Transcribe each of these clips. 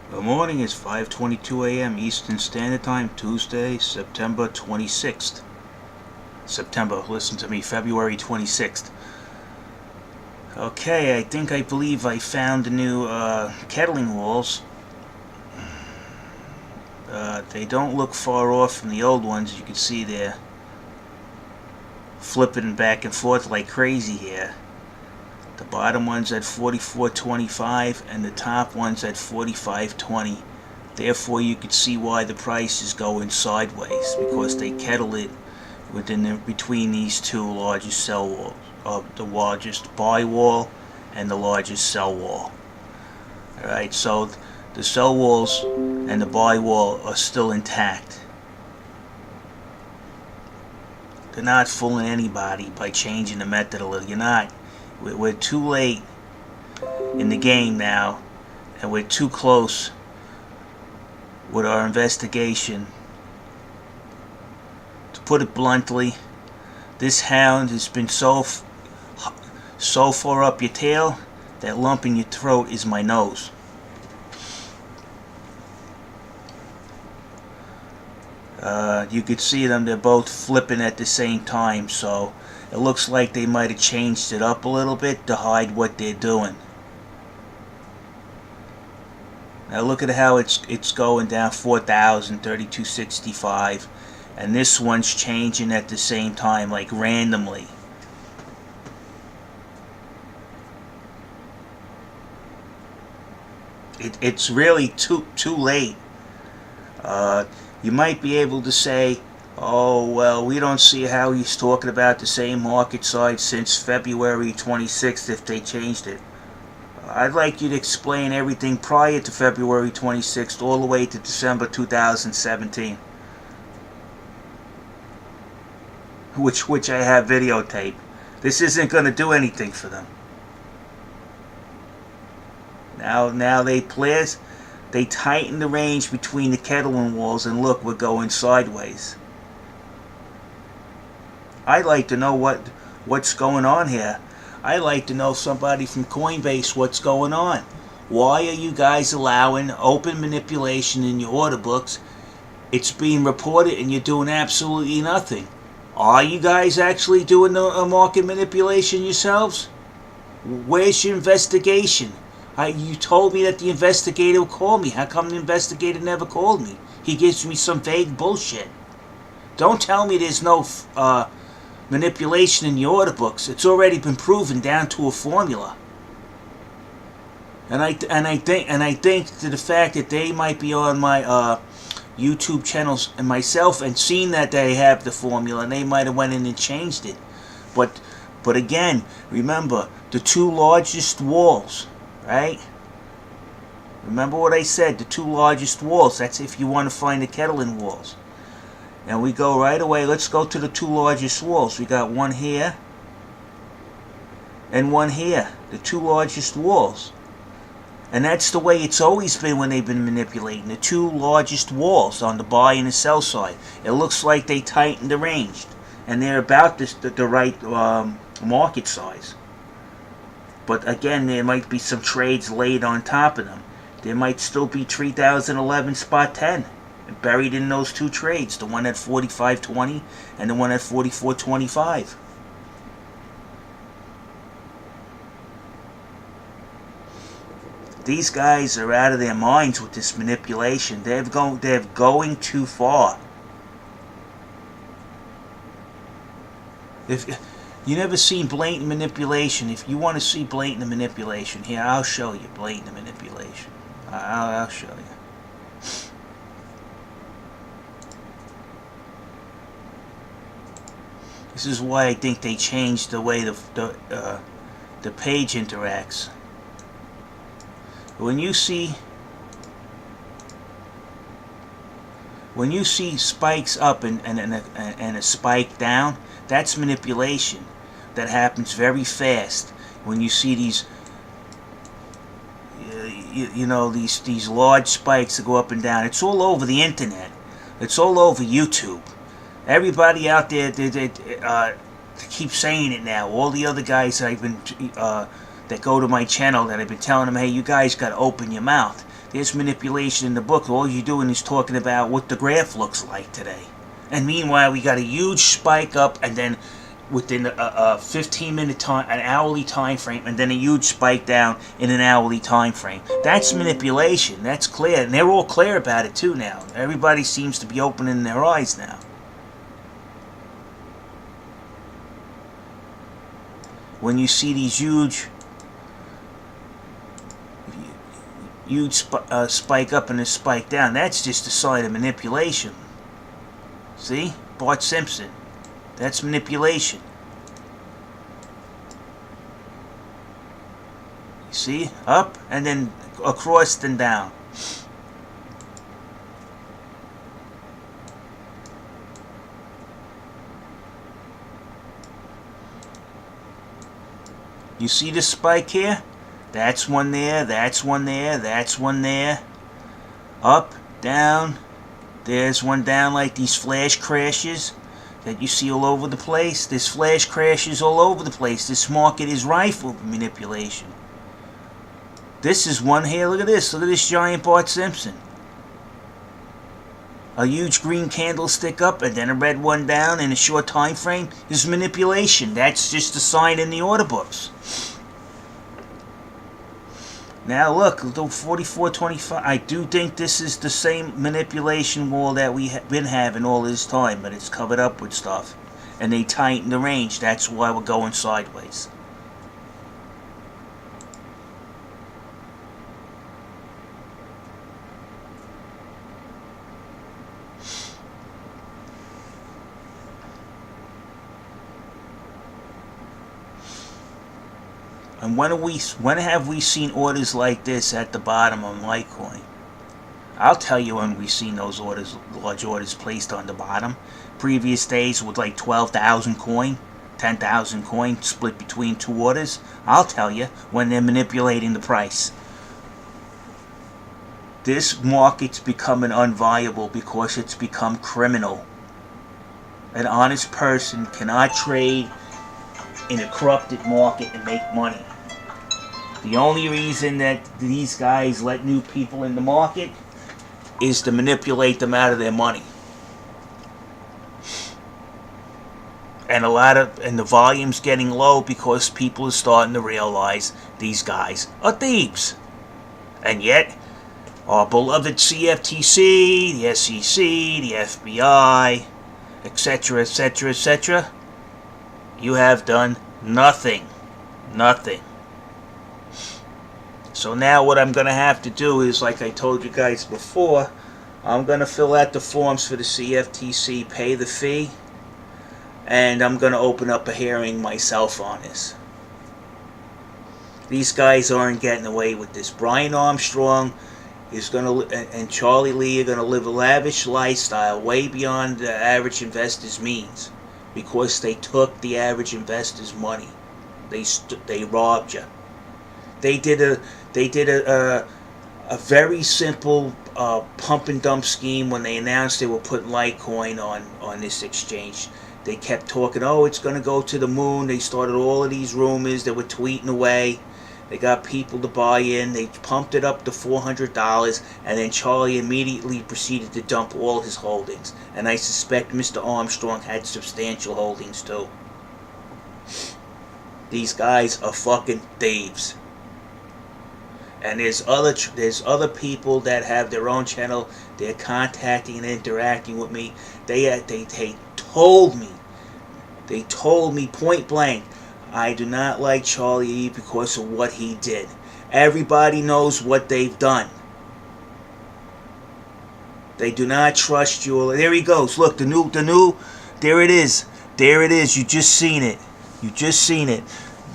Good morning, it's 5:22 a.m. Eastern Standard Time, Tuesday, September 26th. Listen to me, February 26th. Okay, I believe I found the new kettling walls. They don't look far off from the old ones. You can see they're flipping back and forth like crazy here. The bottom one's at 44.25 and the top one's at 45.20. Therefore, you can see why the price is going sideways, because they kettle it between these two largest sell walls, the largest buy wall and the largest sell wall. All right, so the sell walls and the buy wall are still intact. They're not fooling anybody by changing the method a little. You're not. We're too late in the game now, and we're too close with our investigation. To put it bluntly, this hound has been so far up your tail, that lump in your throat is my nose. You could see them, they're both flipping at the same time, so it looks like they might have changed it up a little bit to hide what they're doing. Now look at how it's going down 4,000, 32.65, and this one's changing at the same time, like randomly. It's really too late. You might be able to say, oh, well, we don't see how he's talking about the same market size since February 26th if they changed it. I'd like you to explain everything prior to February 26th all the way to December 2017. Which I have videotaped. This isn't going to do anything for them. Now they tighten the range between the kettling walls, and look, we're going sideways. I'd like to know what's going on here. I'd like to know, somebody from Coinbase, what's going on. Why are you guys allowing open manipulation in your order books? It's being reported and you're doing absolutely nothing. Are you guys actually doing a market manipulation yourselves? Where's your investigation? You told me that the investigator would call me. How come the investigator never called me? He gives me some vague bullshit. Don't tell me there's no manipulation in the order books. It's already been proven down to a formula. And I think to the fact that they might be on my YouTube channels and myself and seen that they have the formula, and they might have went in and changed it. But again, remember the two largest walls. Right? Remember what I said, the two largest walls. That's if you want to find the kettling walls. And we go right away, let's go to the two largest walls. We got one here and one here. The two largest walls. And that's the way it's always been when they've been manipulating. The two largest walls on the buy and the sell side. It looks like they tightened the range. And they're about the right market size. But again, there might be some trades laid on top of them. There might still be 3011 spot 10 buried in those two trades. The one at 45.20 and the one at 44.25. These guys are out of their minds with this manipulation. They're going too far. If you never seen blatant manipulation, if you want to see blatant manipulation, here, I'll show you blatant manipulation. I'll show you. This is why I think they changed the way the page interacts. When you see spikes up and a spike down, that's manipulation. That happens very fast. When you see these, these large spikes that go up and down, it's all over the internet. It's all over YouTube. Everybody out there, they keep saying it now. All the other guys that I've been that go to my channel that I've been telling them, hey, you guys got to open your mouth. There's manipulation in the book. All you're doing is talking about what the graph looks like today. And meanwhile, we got a huge spike up, and then within a 15-minute time, an hourly time frame, and then a huge spike down in an hourly time frame. That's manipulation. That's clear, and they're all clear about it too now. Everybody seems to be opening their eyes now. When you see these huge spike up and a spike down, that's just a sign of manipulation. See? Bart Simpson. That's manipulation. You see? Up and then across and down. You see the spike here? That's one there, that's one there, that's one there. Up, down. There's one down like these flash crashes that you see all over the place. There's flash crashes all over the place. This market is rife with manipulation. This is one here. Look at this. Look at this giant Bart Simpson. A huge green candlestick up and then a red one down in a short time frame is manipulation. That's just a sign in the order books. Now look, the 44.25. I do think this is the same manipulation wall that we have been having all this time, but it's covered up with stuff. And they tighten the range. That's why we're going sideways. And when have we seen orders like this at the bottom on Litecoin? I'll tell you when we've seen those orders, large orders placed on the bottom. Previous days with like 12,000 coin, 10,000 coin split between two orders. I'll tell you when they're manipulating the price. This market's becoming unviable because it's become criminal. An honest person cannot trade in a corrupted market and make money. The only reason that these guys let new people in the market is to manipulate them out of their money. And the volume's getting low because people are starting to realize these guys are thieves. And yet, our beloved CFTC, the SEC, the FBI, etc., etc., etc., you have done nothing. Nothing. So now what I'm going to have to do is, like I told you guys before, I'm going to fill out the forms for the CFTC, pay the fee, and I'm going to open up a hearing myself on this. These guys aren't getting away with this. Brian Armstrong is going to, and Charlie Lee are going to live a lavish lifestyle way beyond the average investor's means, because they took the average investor's money. They robbed you. They did a very simple pump and dump scheme when they announced they were putting Litecoin on this exchange. They kept talking, oh, it's going to go to the moon. They started all of these rumors. They were tweeting away. They got people to buy in. They pumped it up to $400, and then Charlie immediately proceeded to dump all his holdings. And I suspect Mr. Armstrong had substantial holdings too. These guys are fucking thieves. And there's other people that have their own channel. They're contacting and interacting with me. They told me point blank, I do not like Charlie E because of what he did. Everybody knows what they've done. They do not trust you. There he goes. Look, the new. There it is. There it is. You just seen it. You just seen it.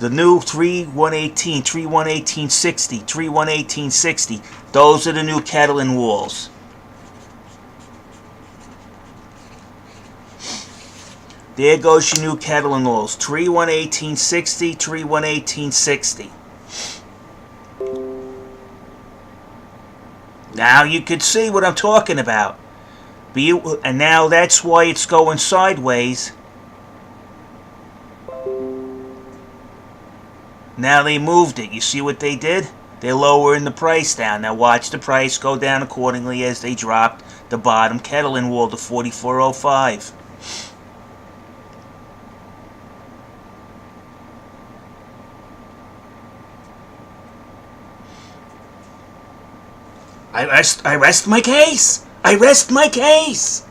The new 3118, 311860, 311860. Those are the new kettling walls. There goes your new kettling walls. 311860, 311860. Now you can see what I'm talking about. And now that's why it's going sideways. Now they moved it. You see what they did? They're lowering the price down. Now watch the price go down accordingly as they dropped the bottom kettling wall to 44.05. I rest my case. I rest my case.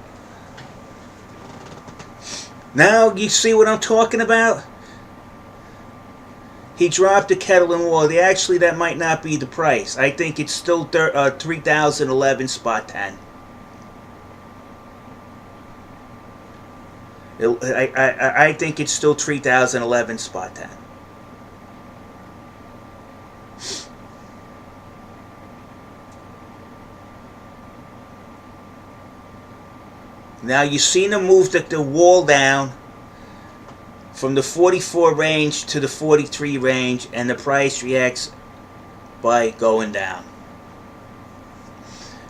Now you see what I'm talking about? He dropped the kettling wall. Actually, that might not be the price. I think it's still 3011 spot 10. I think it's still 3011 spot 10. Now you've seen him move the wall down from the 44 range to the 43 range, and the price reacts by going down.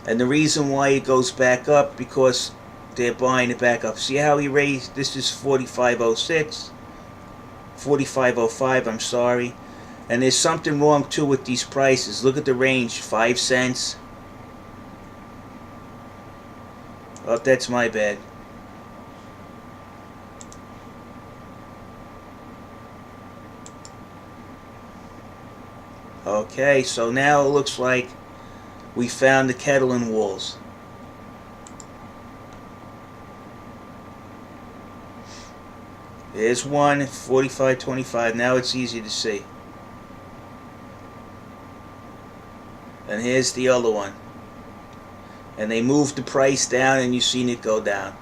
And the reason why it goes back up, because they're buying it back up. See how he raised? This is 45.06, 45.05, I'm sorry. And there's something wrong too with these prices. Look at the range, 5 cents. Oh, that's my bad. Okay, so now it looks like we found the kettling walls. There's one, 45.25. Now it's easy to see. And here's the other one. And they moved the price down, and you've seen it go down.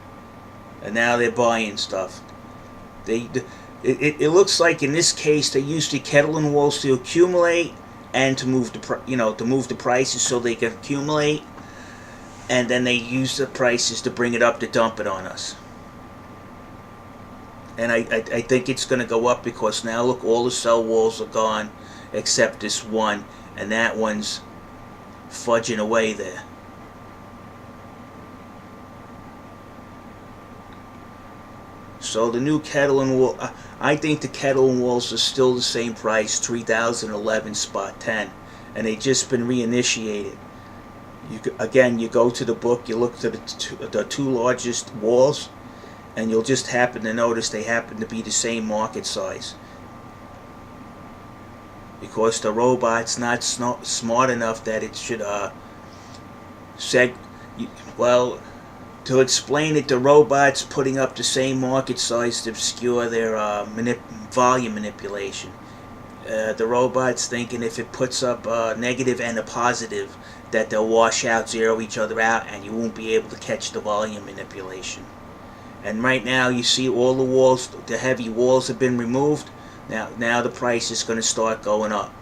And now they're buying stuff. It looks like in this case they used the kettling walls to accumulate and to move the prices so they can accumulate, and then they use the prices to bring it up to dump it on us. And I think it's going to go up because now look, all the sell walls are gone except this one, and that one's fudging away there. So the new kettling wall, I think the kettling walls are still the same price, 3011 spot 10, and they've just been reinitiated. Again, you go to the book, you look to the two largest walls, and you'll just happen to notice they happen to be the same market size. Because the robot's not smart enough that it should well, to explain it, the robot's putting up the same market size to obscure their volume manipulation. The robot's thinking if it puts up a negative and a positive, that they'll wash out, zero each other out, and you won't be able to catch the volume manipulation. And right now you see all the walls, the heavy walls have been removed. Now the price is going to start going up.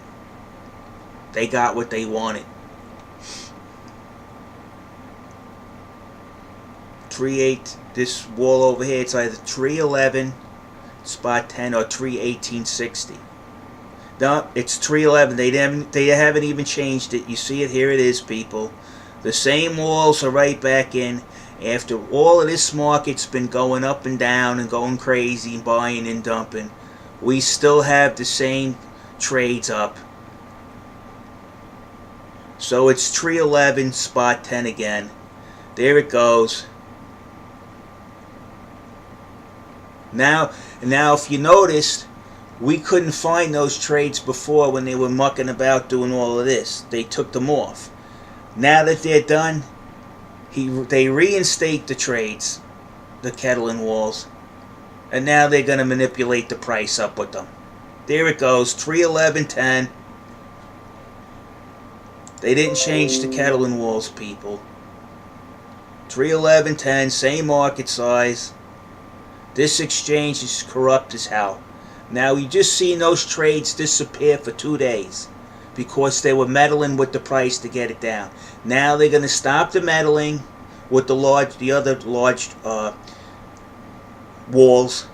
They got what they wanted. 3.8, this wall over here, it's either 3.11 spot 10 or 3.1860. No, it's 3.11. They haven't even changed it. You see it, here it is, people. The same walls are right back in. After all of this market's been going up and down and going crazy and buying and dumping, we still have the same trades up. So it's 3.11 spot 10 again. There it goes. Now if you noticed, we couldn't find those trades before when they were mucking about doing all of this. They took them off. Now that they're done, they reinstate the trades, the kettling walls, and now they're going to manipulate the price up with them. There it goes, 3.11.10. They didn't change the kettling walls, people. 3.11.10, same market size. This exchange is corrupt as hell. Now you just seen those trades disappear for 2 days because they were meddling with the price to get it down. Now they're going to stop the meddling with the other large walls,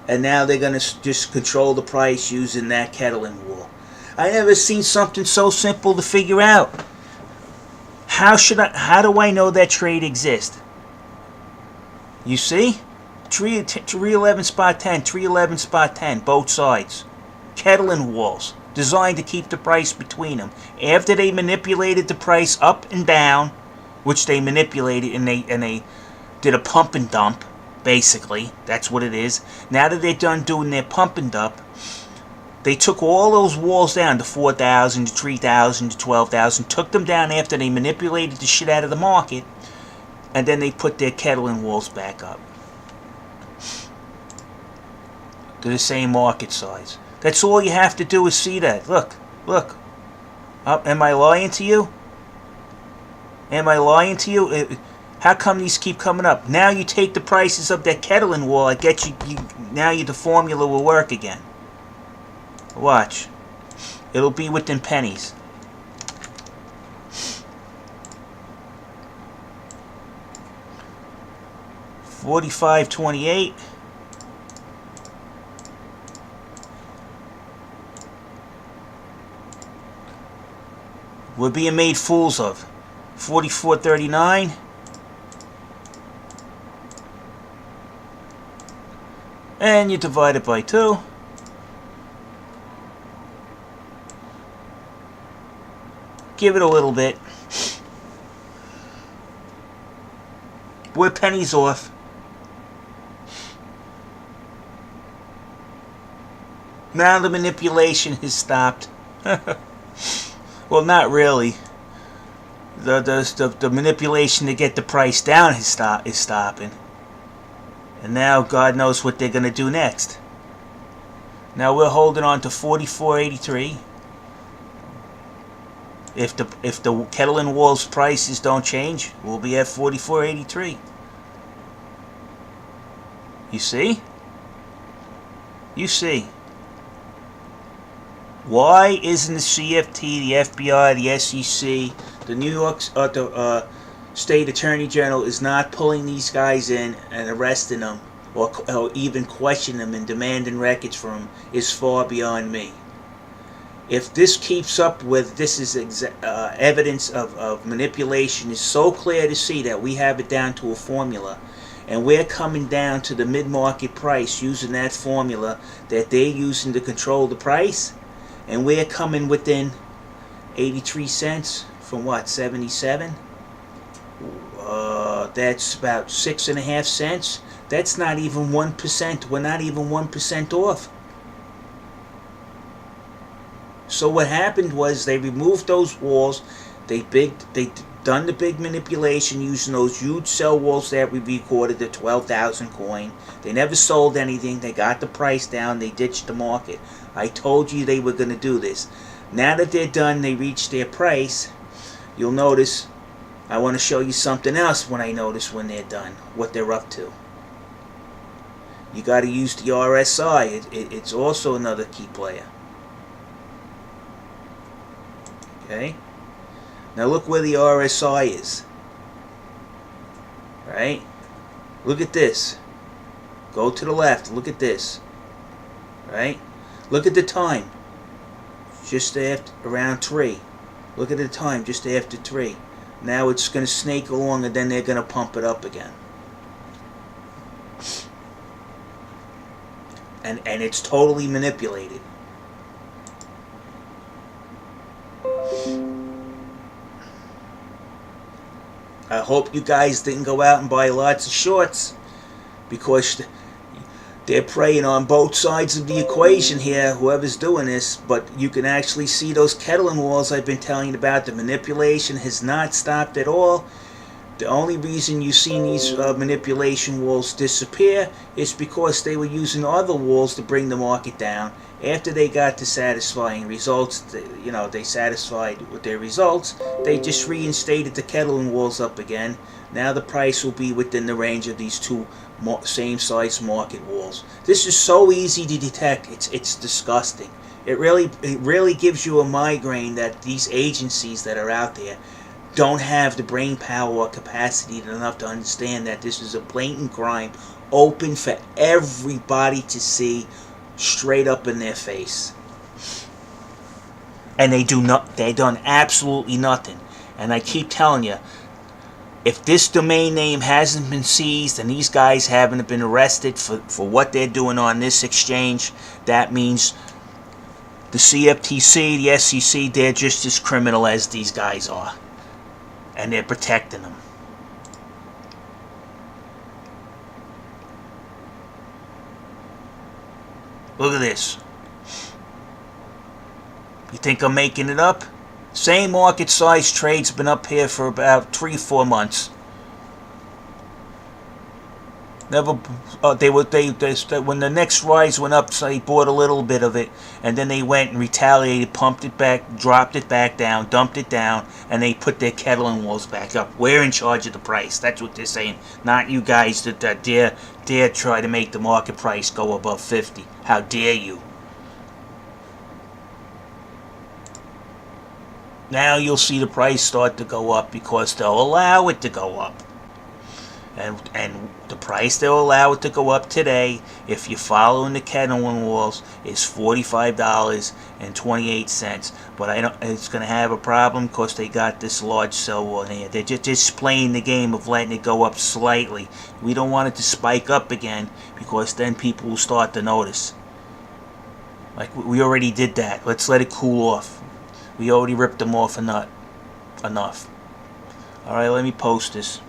and now they're going to just control the price using that kettling wall. I never seen something so simple to figure out. How do I know that trade exists? You see? 3.11 spot 10, 3.11 spot 10, both sides. Kettling walls. designed to keep the price between them. After they manipulated the price up and down, which they manipulated, and they did a pump and dump, basically. That's what it is. Now that they're done doing their pump and dump, they took all those walls down to 4,000, to 3,000, to 12,000, took them down after they manipulated the shit out of the market, and then they put their kettling walls back up to the same market size. That's all you have to do is see that. Look, look. Am I lying to you? Am I lying to you? How come these keep coming up? Now you take the prices of that kettling wall, I get you now the formula will work again. Watch. It'll be within pennies. $45.28. We're being made fools of. $44.39. And you divide it by 2. Give it a little bit. We're pennies off. Now the manipulation has stopped. Well, not really. The manipulation to get the price down is stopping. And now God knows what they're going to do next. Now we're holding on to $44.83. If the kettling walls prices don't change, we'll be at $44.83. You see? You see. Why isn't the CFT, the FBI, the SEC, the New York State Attorney General is not pulling these guys in and arresting them, or even questioning them and demanding records from them, is far beyond me. If this keeps up with, this is evidence of manipulation, is so clear to see that we have it down to a formula, and we're coming down to the mid-market price using that formula that they're using to control the price, and we're coming within 83 cents from what, 77? That's about 6.5 cents. That's not even 1%. We're not even 1% off. So what happened was they removed those walls. They done the big manipulation using those huge sell walls that we recorded, the 12,000 coin. They never sold anything. They got the price down. They ditched the market. I told you they were going to do this. Now that they're done, they reached their price. You'll notice, I want to show you something else when I notice when they're done, what they're up to. You got to use the RSI. It's also another key player. Okay? Now look where the RSI is. Right? Look at this. Go to the left. Look at this. Right? Look at the time. Just after around 3. Look at the time just after 3. Now it's going to snake along, and then they're going to pump it up again. And it's totally manipulated. I hope you guys didn't go out and buy lots of shorts, because they're preying on both sides of the equation here, whoever's doing this. But you can actually see those kettling walls I've been telling you about. The manipulation has not stopped at all. The only reason you've seen these manipulation walls disappear is because they were using other walls to bring the market down. After they got to satisfying results, they satisfied with their results, they just reinstated the kettling walls up again. Now the price will be within the range of these two same size market walls. This is so easy to detect. It's disgusting. It really gives you a migraine that these agencies that are out there don't have the brain power or capacity enough to understand that this is a blatant crime, open for everybody to see, straight up in their face. And they done absolutely nothing. And I keep telling you, if this domain name hasn't been seized and these guys haven't been arrested for what they're doing on this exchange, that means The CFTC, the SEC, they're just as criminal as these guys are. And they're protecting them. Look at this. You think I'm making it up? Same market size trade's been up here for about 3-4 months. Never. When the next rise went up, so they bought a little bit of it, and then they went and retaliated, pumped it back, dropped it back down, dumped it down, and they put their kettling walls back up. We're in charge of the price. That's what they're saying. Not you guys that dare try to make the market price go above 50. How dare you? Now you'll see the price start to go up because they'll allow it to go up. And the price they'll allow it to go up today, if you're following the kettling walls, is $45.28. But it's going to have a problem because they got this large sell wall in here. They're just playing the game of letting it go up slightly. We don't want it to spike up again because then people will start to notice. Like we already did that. Let's let it cool off. We already ripped them off enough. Alright, let me post this.